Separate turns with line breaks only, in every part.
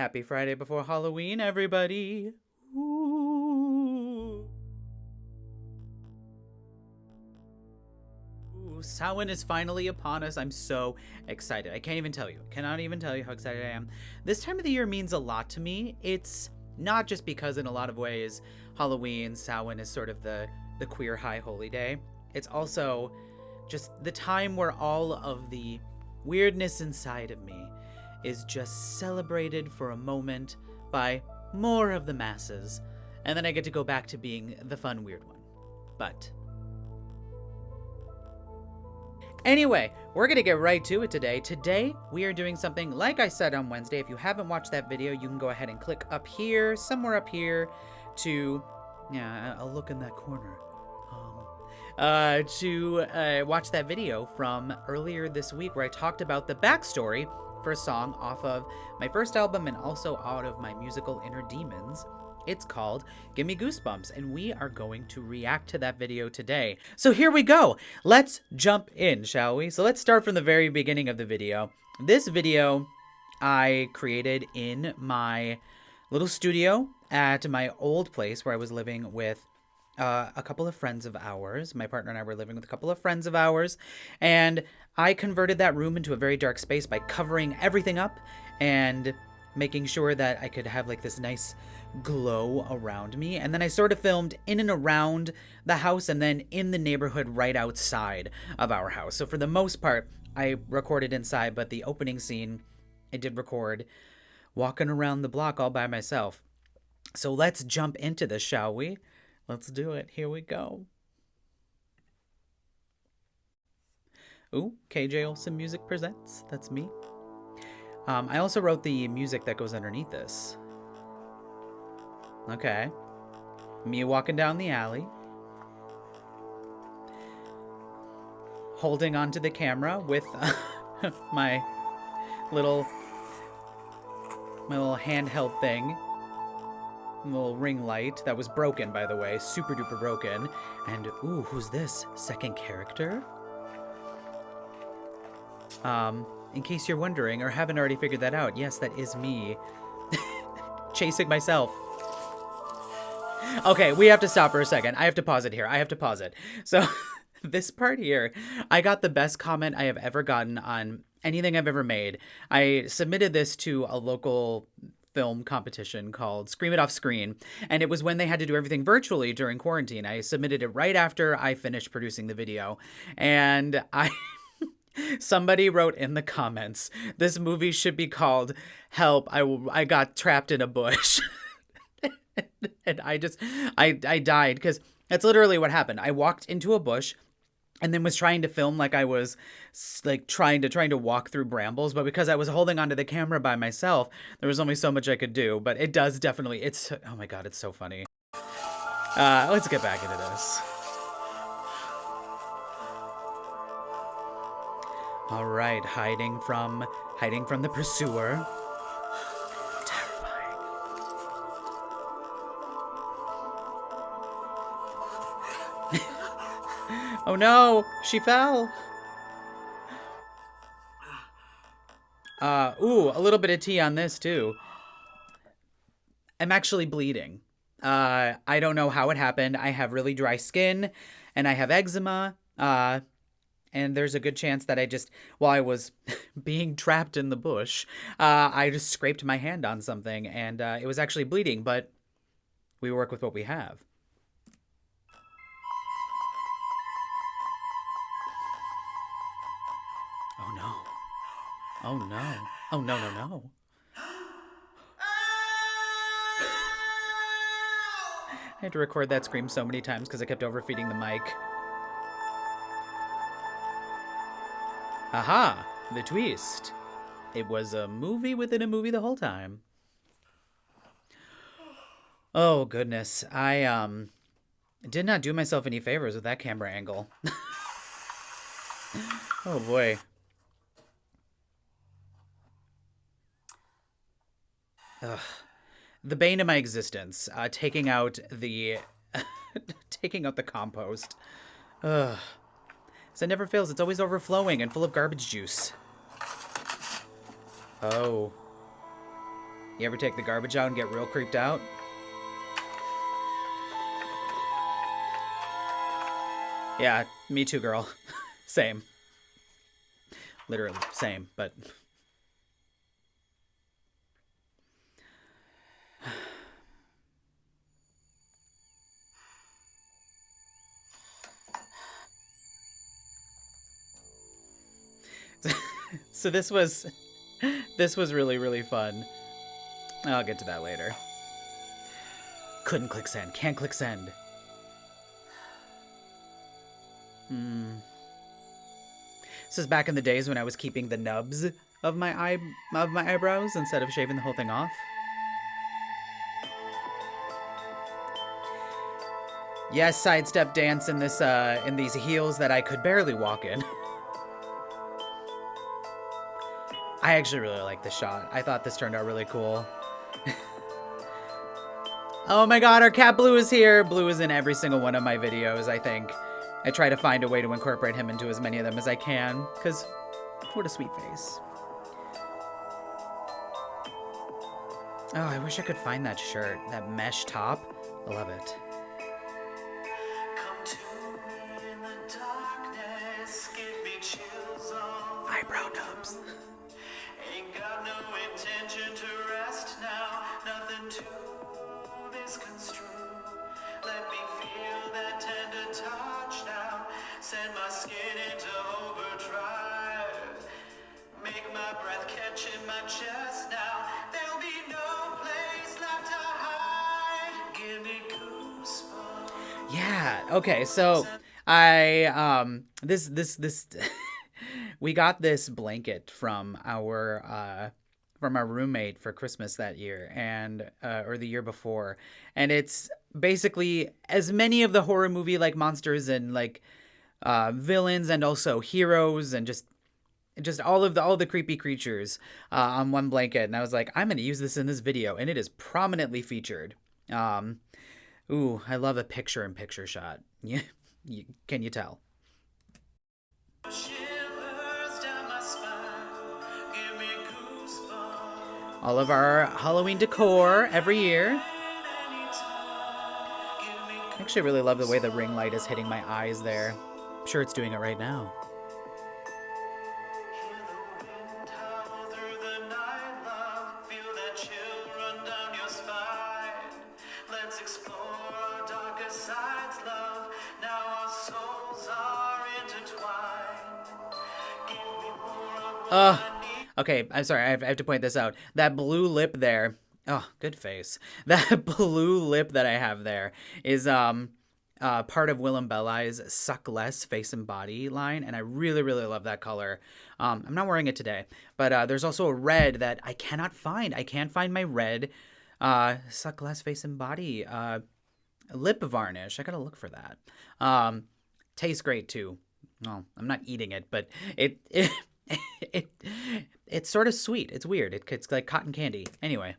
Happy Friday before Halloween, everybody. Ooh. Samhain is finally upon us. I'm so excited. I can't even tell you. Cannot even tell you how excited I am. This time of the year means a lot to me. It's not just because in a lot of ways Halloween, Samhain is sort of the queer high holy day. It's also just the time where all of the weirdness inside of me is just celebrated for a moment by more of the masses. And then I get to go back to being the fun weird one. But anyway, we're going to get right to it today. Today, we are doing something like I said on Wednesday. If you haven't watched that video, you can go ahead and click up here, somewhere up here, to, I'll look in that corner, to watch that video from earlier this week where I talked about the backstory for a song off of my first album and also out of my musical Inner Demons. It's called Gimme Goosebumps, and we are going to react to that video today. So here we go. Let's jump in, shall we? So let's start from the very beginning of the video. This video I created in my little studio at my old place where I was living with a couple of friends of ours. My partner and I were living with a couple of friends of ours, and I converted that room into a very dark space by covering everything up and making sure that I could have like this nice glow around me. And then I sort of filmed in and around the house and then in the neighborhood right outside of our house. So for the most part, I recorded inside, but the opening scene, I did record walking around the block all by myself. So let's jump into this, shall we? Let's do it. Here we go. Ooh, KJ Olsen Music presents. That's me. I also wrote the music that goes underneath this. Okay. Me walking down the alley. Holding onto the camera with my little handheld thing. Little ring light that was broken, by the way. Super duper broken. And, ooh, who's this? Second character? In case you're wondering or haven't already figured that out, yes, that is me. Chasing myself. Okay, we have to stop for a second. I have to pause it here. I have to pause it. So, this part here, I got the best comment I have ever gotten on anything I've ever made. I submitted this to a local film competition called Scream It Off Screen, and it was when they had to do everything virtually during quarantine. I submitted it right after I finished producing the video, and somebody wrote in the comments, this movie should be called Help, I got trapped in a bush. And I died, because that's literally what happened. I walked into a bush and then was trying to film like I was like trying to walk through brambles, but because I was holding onto the camera by myself, there was only so much I could do. But it does definitely, oh my god, it's so funny. Let's get back into this. All right, hiding from the pursuer. Terrifying. Oh no, she fell. Ooh, a little bit of tea on this too. I'm actually bleeding. I don't know how it happened. I have really dry skin and I have eczema. And there's a good chance that while I was being trapped in the bush, I just scraped my hand on something and it was actually bleeding, but we work with what we have. Oh no. Oh no. Oh no, no, no. I had to record that scream so many times because I kept overfeeding the mic. Aha! The twist. It was a movie within a movie the whole time. Oh, goodness. I did not do myself any favors with that camera angle. Oh, boy. Ugh. The bane of my existence. Taking out the... taking out the compost. Ugh. So it never fails. It's always overflowing and full of garbage juice. Oh. You ever take the garbage out and get real creeped out? Yeah, me too, girl. Same. Literally, same, but... So this was really, really fun. I'll get to that later. Couldn't click send. Can't click send. This is back in the days when I was keeping the nubs of my eyebrows instead of shaving the whole thing off. Yes, sidestep dance in this in these heels that I could barely walk in. I actually really like this shot. I thought this turned out really cool. Oh my god, our cat Blue is here. Blue is in every single one of my videos, I think. I try to find a way to incorporate him into as many of them as I can, because what a sweet face. Oh, I wish I could find that shirt, that mesh top. I love it. Come to me in the darkness, give me chills all eyebrow nubs. Ain't got no intention to rest now, nothing to misconstrue. Let me feel that tender touch now, send my skin into overdrive. Make my breath catch in my chest now, there'll be no place left to hide. Give me goosebumps. Yeah, okay, so this we got this blanket from our roommate for Christmas that year, and or the year before, and it's basically as many of the horror movie like monsters and like villains and also heroes and just all the creepy creatures on one blanket. And I was like, I'm gonna use this in this video, and it is prominently featured. Ooh, I love a picture-in-picture shot. Yeah, can you tell? All of our Halloween decor every year. I actually really love the way the ring light is hitting my eyes there. I'm sure it's doing it right now. Okay, I'm sorry, I have to point this out. That blue lip there, oh, good face. That blue lip that I have there is part of Willem Belli's Suck Less Face and Body line, and I really, really love that color. I'm not wearing it today, but there's also a red that I cannot find. I can't find my red Suck Less Face and Body lip varnish. I gotta look for that. Tastes great too. Well, I'm not eating it, but it's sort of sweet. It's weird. It's like cotton candy. Anyway.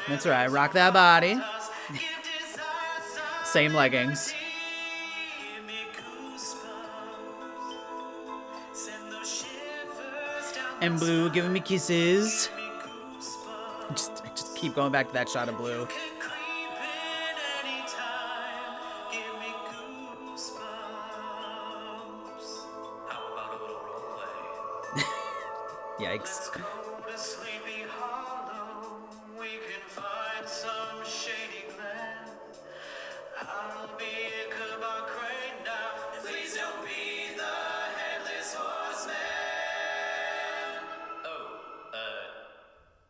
That's right. Rock that body. Same leggings. And Blue giving me kisses. I just keep going back to that shot of Blue. Yikes.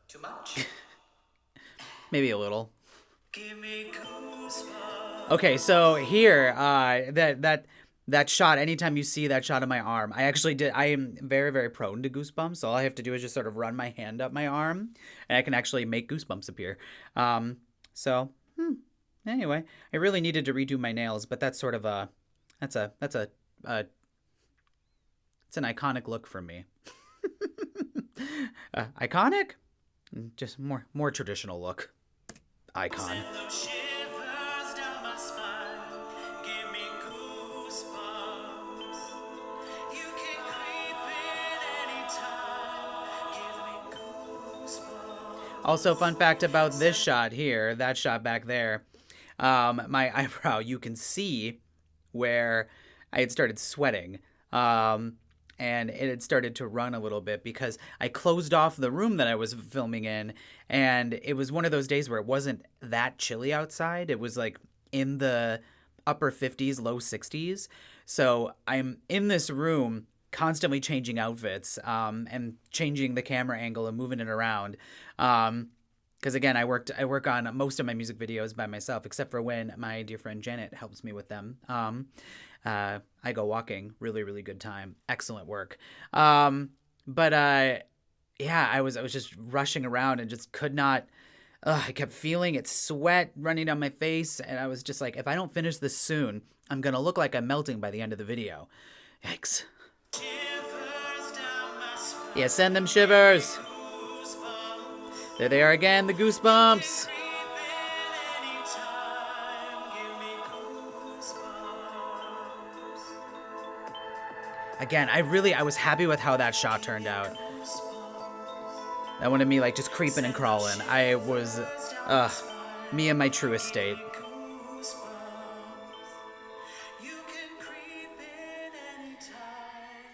Too much?
Maybe a little. Okay, so here, that shot, anytime you see that shot of my arm, I am very, very prone to goosebumps, so all I have to do is just sort of run my hand up my arm, and I can actually make goosebumps appear. Anyway, I really needed to redo my nails, but that's sort of it's an iconic look for me. Iconic? Just more traditional look. Icon. Also, fun fact about this shot here, that shot back there, my eyebrow, you can see where I had started sweating. Um, and it had started to run a little bit because I closed off the room that I was filming in, and it was one of those days where it wasn't that chilly outside. It was like in the upper 50s, low 60s. So I'm in this room constantly changing outfits, and changing the camera angle and moving it around. Because again, I work on most of my music videos by myself, except for when my dear friend Janet helps me with them. I go walking, really, really good time, excellent work. But yeah, I was just rushing around and just could not. I kept feeling it, sweat running down my face, and I was just like, if I don't finish this soon, I'm gonna look like I'm melting by the end of the video. Yikes. Yeah, send them shivers. There they are again, the goosebumps. Again, I was happy with how that shot turned out. That one of me like just creeping and crawling. I was, me in my truest state.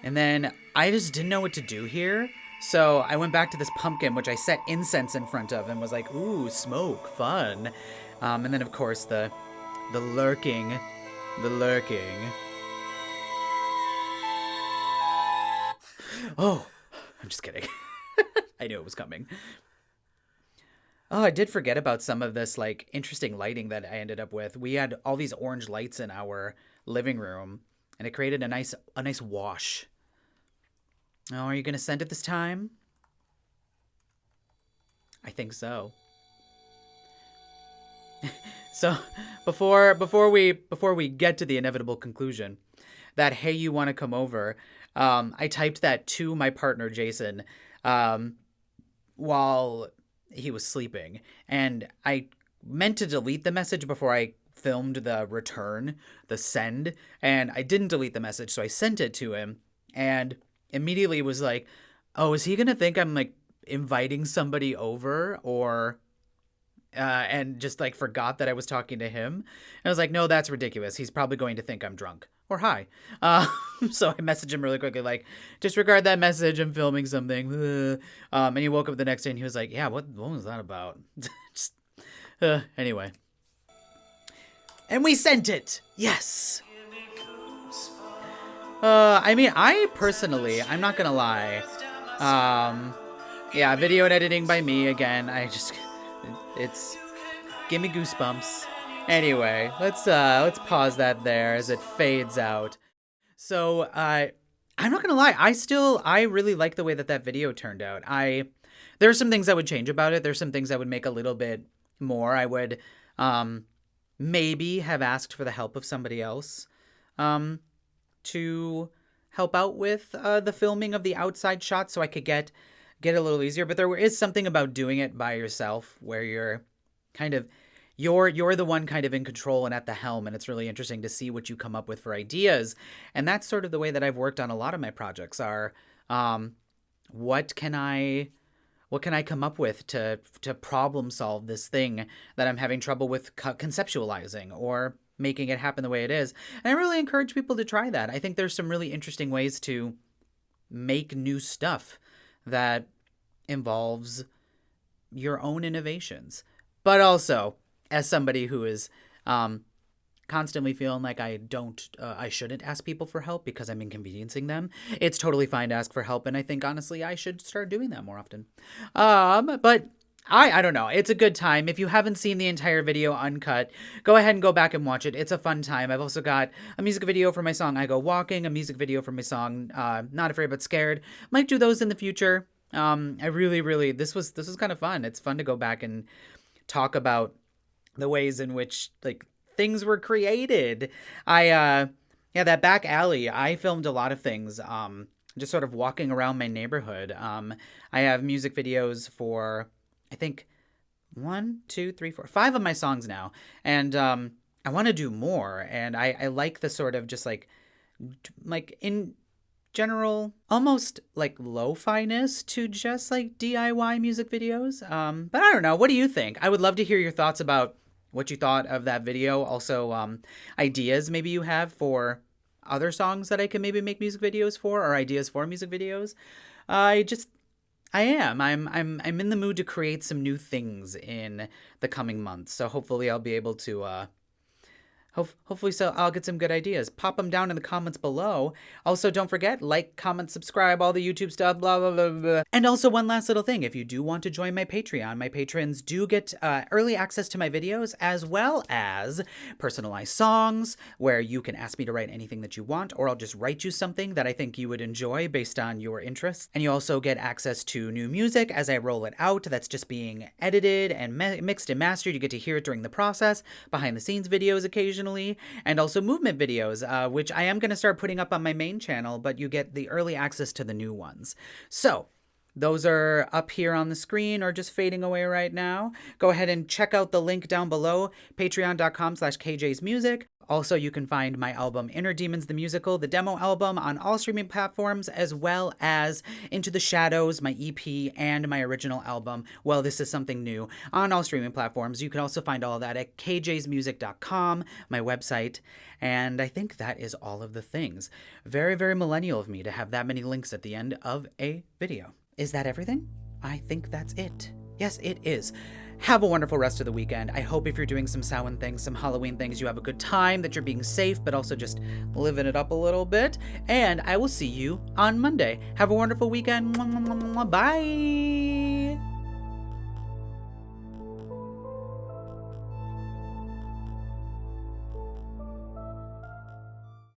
And then I just didn't know what to do here. So I went back to this pumpkin, which I set incense in front of and was like, ooh, smoke, fun. And then, of course, the lurking. Oh, I'm just kidding. I knew it was coming. Oh, I did forget about some of this, like, interesting lighting that I ended up with. We had all these orange lights in our living room, and it created a nice wash. Oh, are you going to send it this time? I think so. So, before we get to the inevitable conclusion that, hey, you want to come over, I typed that to my partner, Jason, while he was sleeping. And I meant to delete the message before I filmed the return, the send, and I didn't delete the message, so I sent it to him, and immediately was like, oh, is he gonna think I'm like inviting somebody over, or and just like forgot that I was talking to him? And I was like, no, that's ridiculous. He's probably going to think I'm drunk or high. So I messaged him really quickly, like, disregard that message, I'm filming something. And he woke up the next day and he was like, yeah, what was that about? Just, anyway. And we sent it. Yes. I mean, I personally, I'm not gonna lie. Yeah, video and editing by me again. It's Gimme Goosebumps. Anyway, let's pause that there as it fades out. So, I'm not gonna lie. I really like the way that video turned out. There are some things I would change about it. There's some things I would make a little bit more. I would, maybe have asked for the help of somebody else, to help out with the filming of the outside shots so I could get a little easier. But there is something about doing it by yourself where you're kind of, you're the one kind of in control and at the helm, and it's really interesting to see what you come up with for ideas. And that's sort of the way that I've worked on a lot of my projects are, what can I come up with to problem solve this thing that I'm having trouble with conceptualizing or making it happen the way it is. And I really encourage people to try that. I think there's some really interesting ways to make new stuff that involves your own innovations. But also, as somebody who is constantly feeling like I shouldn't ask people for help because I'm inconveniencing them, it's totally fine to ask for help, and I think honestly I should start doing that more often. But I don't know. It's a good time. If you haven't seen the entire video uncut, go ahead and go back and watch it. It's a fun time. I've also got a music video for my song I Go Walking, a music video for my song Not Afraid But Scared. Might do those in the future. I really this was kind of fun. It's fun to go back and talk about the ways in which like things were created. Yeah, that back alley, I filmed a lot of things just sort of walking around my neighborhood. I have music videos for I think 1, 2, 3, 4, 5 of my songs now. And I want to do more. And I like the sort of just like in general, almost like lo-fi-ness to just like DIY music videos. But I don't know. What do you think? I would love to hear your thoughts about what you thought of that video. Also, ideas maybe you have for other songs that I can maybe make music videos for, or ideas for music videos. I'm in the mood to create some new things in the coming months. So hopefully I'll be able to hopefully so I'll get some good ideas. Pop them down in the comments below. Also, don't forget, like, comment, subscribe, all the YouTube stuff, blah, blah, blah, blah. And also, one last little thing. If you do want to join my Patreon, my patrons do get early access to my videos, as well as personalized songs, where you can ask me to write anything that you want, or I'll just write you something that I think you would enjoy based on your interests. And you also get access to new music as I roll it out that's just being edited and mixed and mastered. You get to hear it during the process, behind the scenes videos occasionally, and also movement videos, which I am going to start putting up on my main channel, but you get the early access to the new ones. So those are up here on the screen or just fading away right now. Go ahead and check out the link down below, patreon.com/kjsmusic. Also, you can find my album Inner Demons the Musical, the demo album, on all streaming platforms, as well as Into the Shadows, my EP, and my original album, Well, This Is Something New, on all streaming platforms. You can also find all of that at kjsmusic.com, my website, and I think that is all of the things. Very, very millennial of me to have that many links at the end of a video. Is that everything? I think that's it. Yes, it is. Have a wonderful rest of the weekend. I hope if you're doing some Samhain things, some Halloween things, you have a good time, that you're being safe, but also just living it up a little bit. And I will see you on Monday. Have a wonderful weekend. Bye.